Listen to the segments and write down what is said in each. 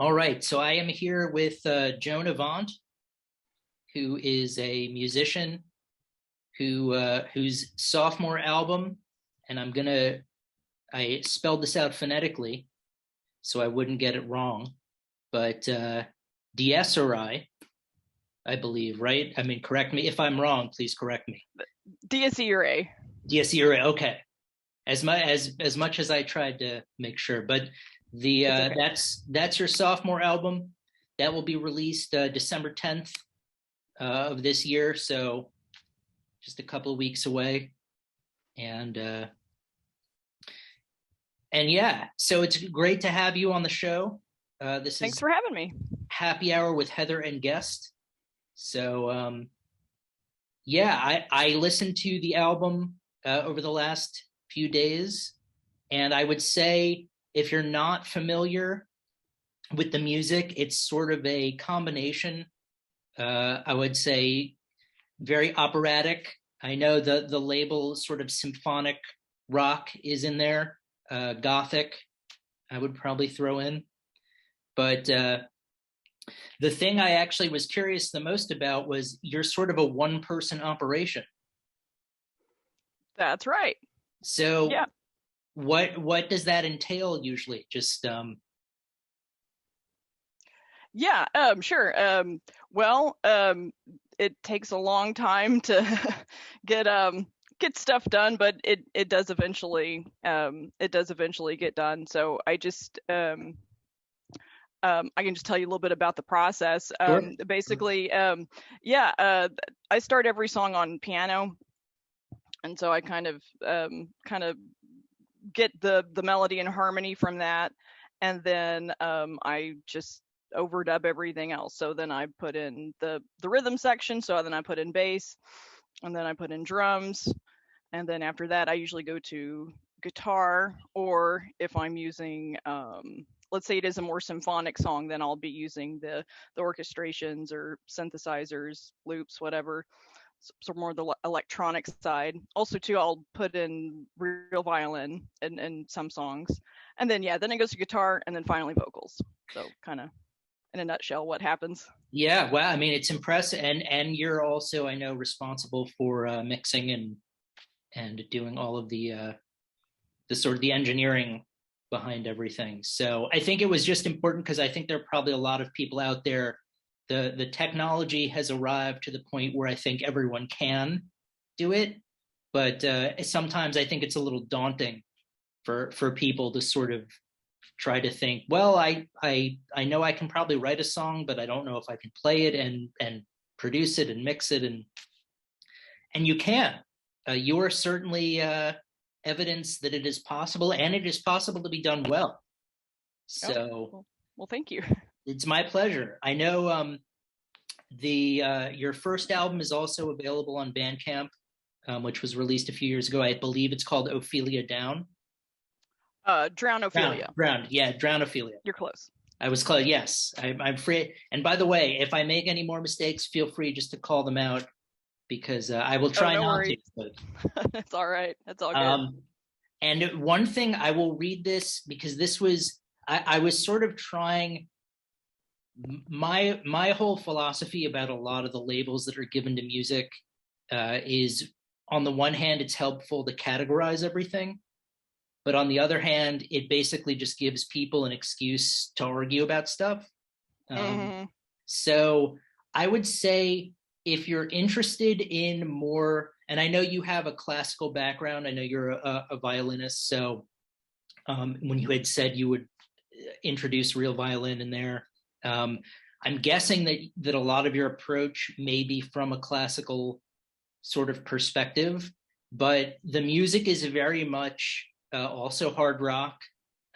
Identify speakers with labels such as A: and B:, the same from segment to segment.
A: All right, so I am here with Joan Avant, who is a musician whose sophomore album, and I spelled this out phonetically so I wouldn't get it wrong, but Dieserai, I believe, right? I mean, correct me if I'm wrong. Please correct me.
B: DSERA.
A: Dieserai, okay. As much as I tried to make sure, but the
B: It's okay.
A: that's your sophomore album that will be released December 10th of this year, so just a couple of weeks away. And yeah, so it's great to have you on the show. This
B: Thanks
A: is
B: for having me.
A: Happy Hour with Heather and Guest. So yeah, I listened to the album over the last few days, and I would say if you're not familiar with the music, it's sort of a combination. I would say very operatic. I know the label sort of symphonic rock is in there. Gothic, I would probably throw in. But the thing I actually was curious the most about was you're sort of a one-person operation.
B: That's right.
A: So
B: Yeah.
A: what does that entail usually? Just
B: Yeah. Sure. Well, it takes a long time to get stuff done, but it does eventually get done. So I can just tell you a little bit about the process.
A: sure.
B: Basically, yeah. I start every song on piano, and so I kind of get the melody and harmony from that, and then I just overdub everything else. So then I put in the rhythm section, so then I put in bass, and then I put in drums, and then after that I usually go to guitar, or if I'm using let's say it is a more symphonic song, then I'll be using the orchestrations or synthesizers, loops, whatever. So more the electronic side. Also, too, I'll put in real violin in some songs, and then then it goes to guitar, and then finally vocals. So kind of in a nutshell, what happens.
A: Yeah, well, I mean, it's impressive, and you're also, I know, responsible for mixing and doing all of the sort of the engineering behind everything. So I think it was just important because I think there are probably a lot of people out there. The technology has arrived to the point where I think everyone can do it, but sometimes I think it's a little daunting for people to sort of try to think, well, I know I can probably write a song, but I don't know if I can play it and produce it and mix it, and you can. You are certainly evidence that it is possible, and it is possible to be done well. So,
B: well, thank you.
A: It's my pleasure. I know your first album is also available on Bandcamp, which was released a few years ago. I believe it's called Ophelia Down.
B: Drownophilia.
A: Yeah, Drownophilia.
B: You're close.
A: I was close. Yes, I'm free. And by the way, if I make any more mistakes, feel free just to call them out because I will try
B: no
A: not
B: worries.
A: to.
B: It's all right. It's all good.
A: And one thing, I will read this because this was I was sort of trying. My whole philosophy about a lot of the labels that are given to music is, on the one hand, it's helpful to categorize everything, but on the other hand, it basically just gives people an excuse to argue about stuff. So I would say if you're interested in more, and I know you have a classical background, I know you're a violinist, so when you had said you would introduce real violin in there, I'm guessing that a lot of your approach may be from a classical sort of perspective, but the music is very much also hard rock,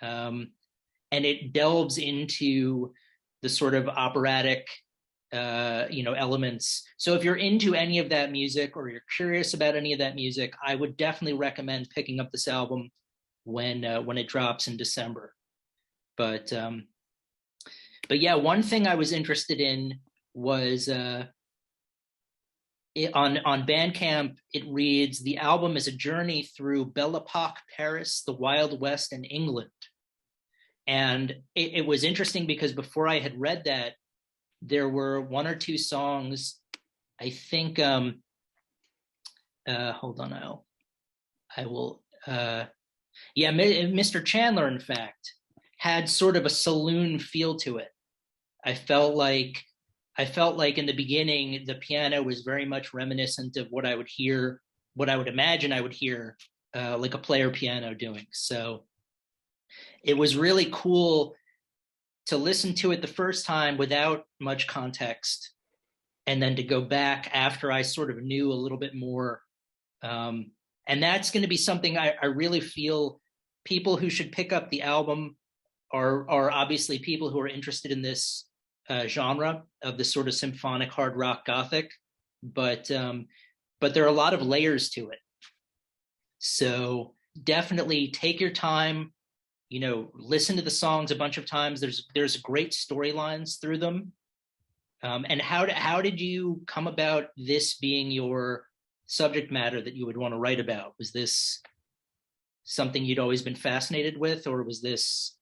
A: and it delves into the sort of operatic elements. So if you're into any of that music or you're curious about any of that music, I would definitely recommend picking up this album when it drops in December. But yeah, one thing I was interested in was on Bandcamp, it reads, the album is a journey through Belle Epoque Paris, the Wild West, and England. And it was interesting because before I had read that, there were one or two songs, I think, hold on, I will, yeah, Mr. Chandler, in fact, had sort of a saloon feel to it. I felt like in the beginning, the piano was very much reminiscent of what I would hear, what I would imagine I would hear, like a player piano doing. So it was really cool to listen to it the first time without much context, and then to go back after I sort of knew a little bit more. And that's going to be something I really feel people who should pick up the album are obviously people who are interested in this genre of the sort of symphonic hard rock gothic, but there are a lot of layers to it. So definitely take your time, listen to the songs a bunch of times. There's great storylines through them. And how did you come about this being your subject matter that you would want to write about? Was this something you'd always been fascinated with, or was this?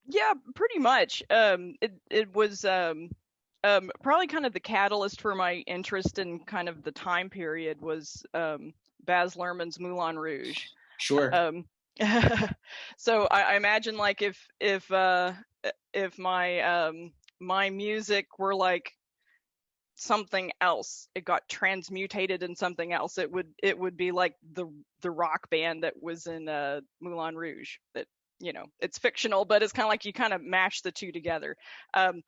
B: Yeah, pretty much. It was probably kind of the catalyst for my interest in kind of the time period was Baz Luhrmann's Moulin Rouge.
A: Sure.
B: So I imagine like if my my music were like something else, it got transmutated in something else, it would be like the rock band that was in Moulin Rouge. That, it's fictional, but it's kind of like you kind of mash the two together. But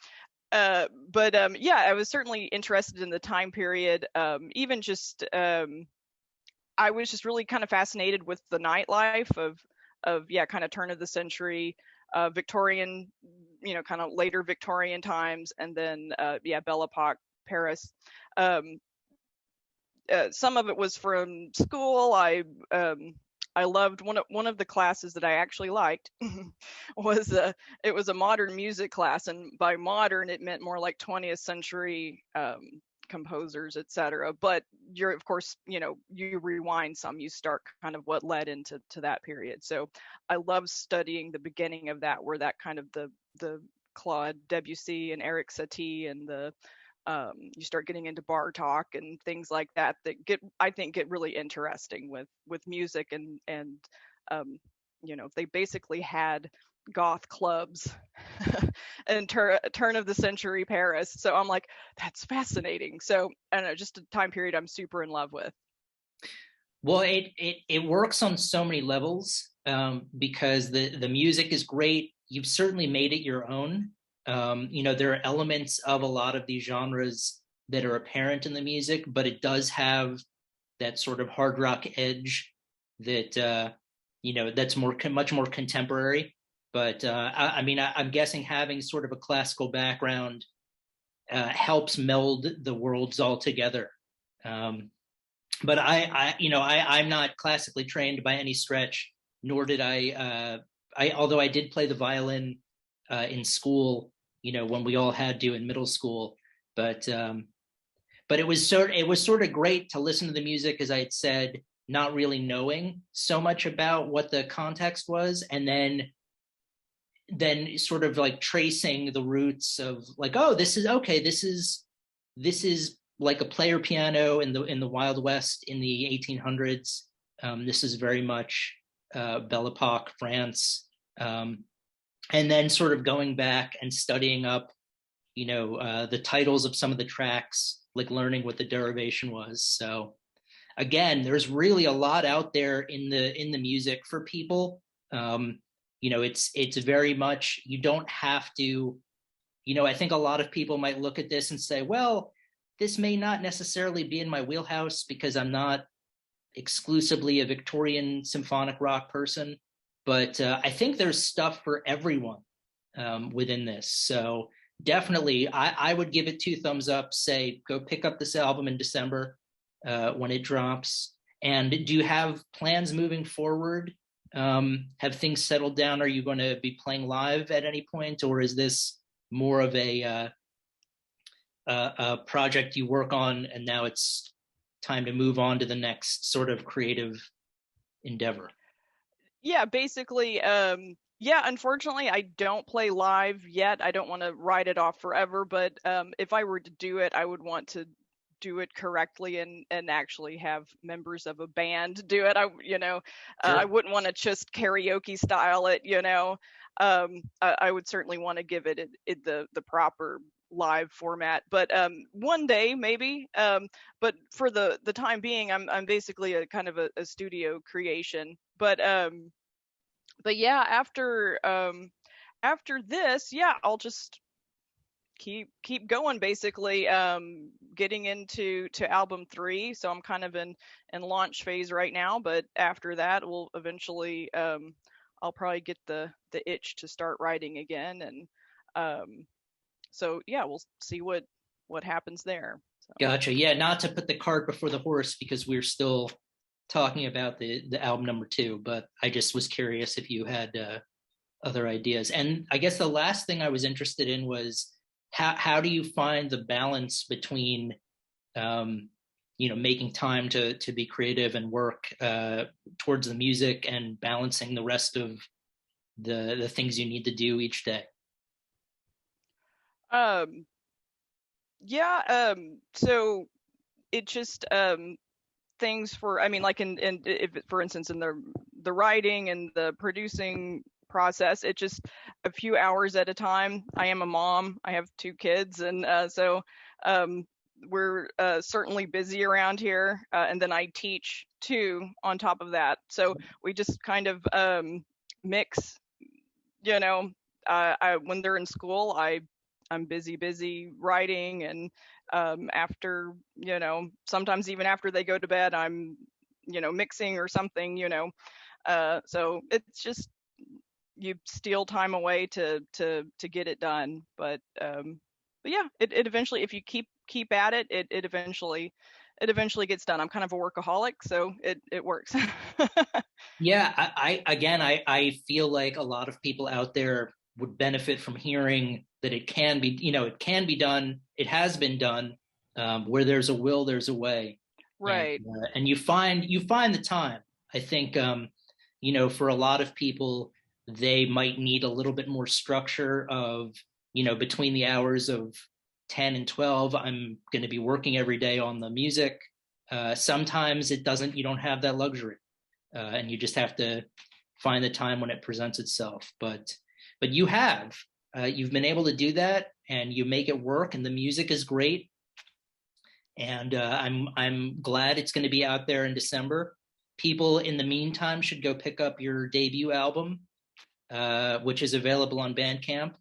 B: yeah, I was certainly interested in the time period. Even just I was just really kind of fascinated with the nightlife of yeah, kind of turn of the century, Victorian, kind of later Victorian times, and then yeah, Belle Epoque Paris. Some of it was from school. I loved one of the classes that I actually liked was it was a modern music class, and by modern it meant more like 20th century composers, etc. But you're, of course, you rewind some, you start kind of what led into that period. So I love studying the beginning of that, where that kind of the Claude Debussy and Eric Satie and the you start getting into Bartok and things like that I think get really interesting with music, and they basically had goth clubs in turn of the century Paris. So I'm like, that's fascinating. So I don't know, just a time period I'm super in love with.
A: Well, it works on so many levels, because the music is great. You've certainly made it your own. There are elements of a lot of these genres that are apparent in the music, but it does have that sort of hard rock edge that that's much more contemporary. But I'm guessing having sort of a classical background helps meld the worlds all together. But I'm not classically trained by any stretch, nor did although I did play the violin in school, when we all had to in middle school. But it was sort of great to listen to the music, as I had said, not really knowing so much about what the context was, and then sort of like tracing the roots of like, oh, this is like a player piano in the Wild West in the 1800s. This is very much Belle Epoque France. And then sort of going back and studying up, the titles of some of the tracks, like learning what the derivation was. So again, there's really a lot out there in the music for people. It's very much, you don't have to, I think a lot of people might look at this and say, well, this may not necessarily be in my wheelhouse because I'm not exclusively a Victorian symphonic rock person. But I think there's stuff for everyone within this. So definitely, I would give it 2 thumbs up. Say, go pick up this album in December when it drops. And do you have plans moving forward? Have things settled down? Are you going to be playing live at any point, or is this more of a project you work on and now it's time to move on to the next sort of creative endeavor?
B: Yeah, basically, Yeah, unfortunately, I don't play live yet. I don't want to write it off forever, but if I were to do it, I would want to do it correctly and actually have members of a band do it. I
A: Sure.
B: wouldn't want to just karaoke style it. I would certainly want to give it the proper live format, but one day maybe. But for the time being, I'm basically a kind of a studio creation, but yeah, after this, yeah, I'll just keep going basically, getting to album 3. So I'm kind of in launch phase right now, but after that we'll eventually, I'll probably get the itch to start writing again. And so yeah, we'll see what happens there. So
A: Gotcha. Yeah, not to put the cart before the horse because we're still talking about the album number 2, but I just was curious if you had other ideas. And I guess the last thing I was interested in was how do you find the balance between making time to be creative and work towards the music and balancing the rest of the things you need to do each day?
B: um yeah, so it just, things for, I mean, like in if for instance in the writing and the producing process, it just a few hours at a time. I am a mom, I have 2 kids, and so um we're certainly busy around here, and then I teach too on top of that, so we just kind of mix, you know when they're in school, I'm busy writing, and after, sometimes even after they go to bed, I'm, mixing or something, so it's just, you steal time away to get it done. But yeah, it eventually, if you keep at it, it eventually gets done. I'm kind of a workaholic, so it works.
A: Yeah, I again, I feel like a lot of people out there would benefit from hearing that it can be, it can be done. It has been done. Where there's a will, there's a way, and
B: Right.
A: and you find the time. I think for a lot of people, they might need a little bit more structure of between the hours of 10 and 12. I'm going to be working every day on the music. Sometimes it doesn't. You don't have that luxury, and you just have to find the time when it presents itself. But you've been able to do that, and you make it work, and the music is great. And I'm glad it's going to be out there in December. People in the meantime should go pick up your debut album, which is available on Bandcamp,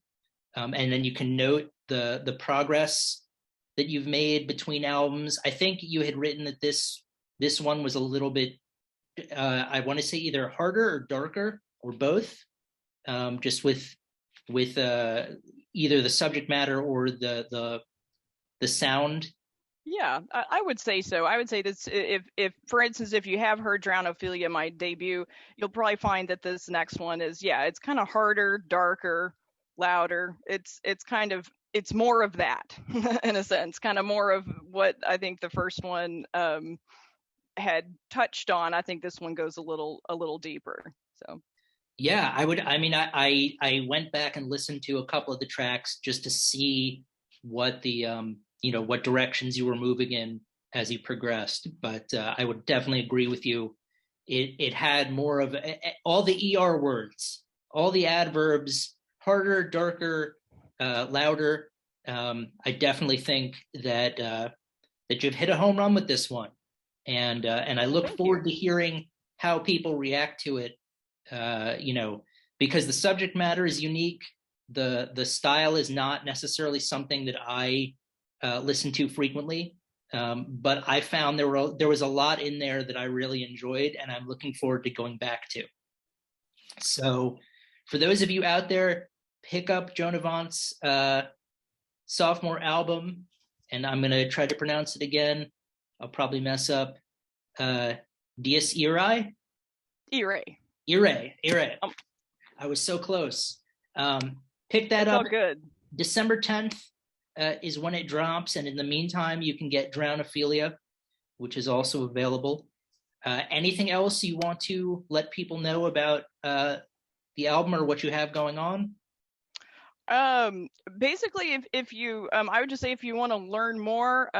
A: and then you can note the progress that you've made between albums. I think you had written that this one was a little bit, I want to say either harder or darker or both, just with either the subject matter or the sound.
B: Yeah, I would say so. I would say this, if for instance, if you have heard Drownophilia, my debut, you'll probably find that this next one is, yeah, it's kind of harder, darker, louder. It's more of that in a sense, kind of more of what I think the first one had touched on. I think this one goes a little deeper. So
A: Yeah, I would. I mean, I went back and listened to a couple of the tracks just to see what the what directions you were moving in as you progressed. But I would definitely agree with you. It had more of all the words, all the adverbs, harder, darker, louder. I definitely think that you've hit a home run with this one, and I look
B: thank you.
A: forward to hearing how people react to it, because the subject matter is unique. The style is not necessarily something that I listen to frequently, but I found there was a lot in there that I really enjoyed, and I'm looking forward to going back to. So, for those of you out there, pick up Joan Avant's sophomore album, and I'm going to try to pronounce it again. I'll probably mess up. Dies Irae?
B: E-Ray.
A: Irae. I was so close. Pick that
B: It's
A: up.
B: all good.
A: December 10th is when it drops. And in the meantime, you can get Drownophilia, which is also available. Anything else you want to let people know about the album or what you have going on?
B: Basically, if you, I would just say if you want to learn more,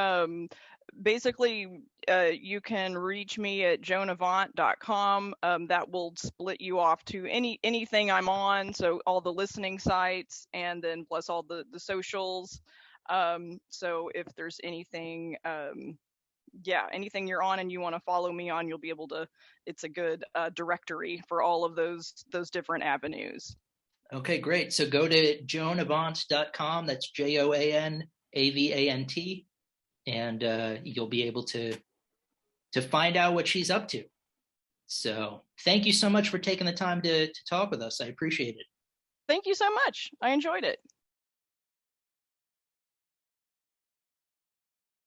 B: basically, you can reach me at joanavant.com. That will split you off to anything I'm on, so all the listening sites, and then plus all the socials. So if there's anything, yeah, anything you're on and you want to follow me on, you'll be able to. It's a good directory for all of those different avenues.
A: Okay, great. So go to joanavant.com. That's JoanAvant, and you'll be able to find out what she's up to. So thank you so much for taking the time to talk with us. I appreciate it.
B: Thank you so much. I enjoyed it.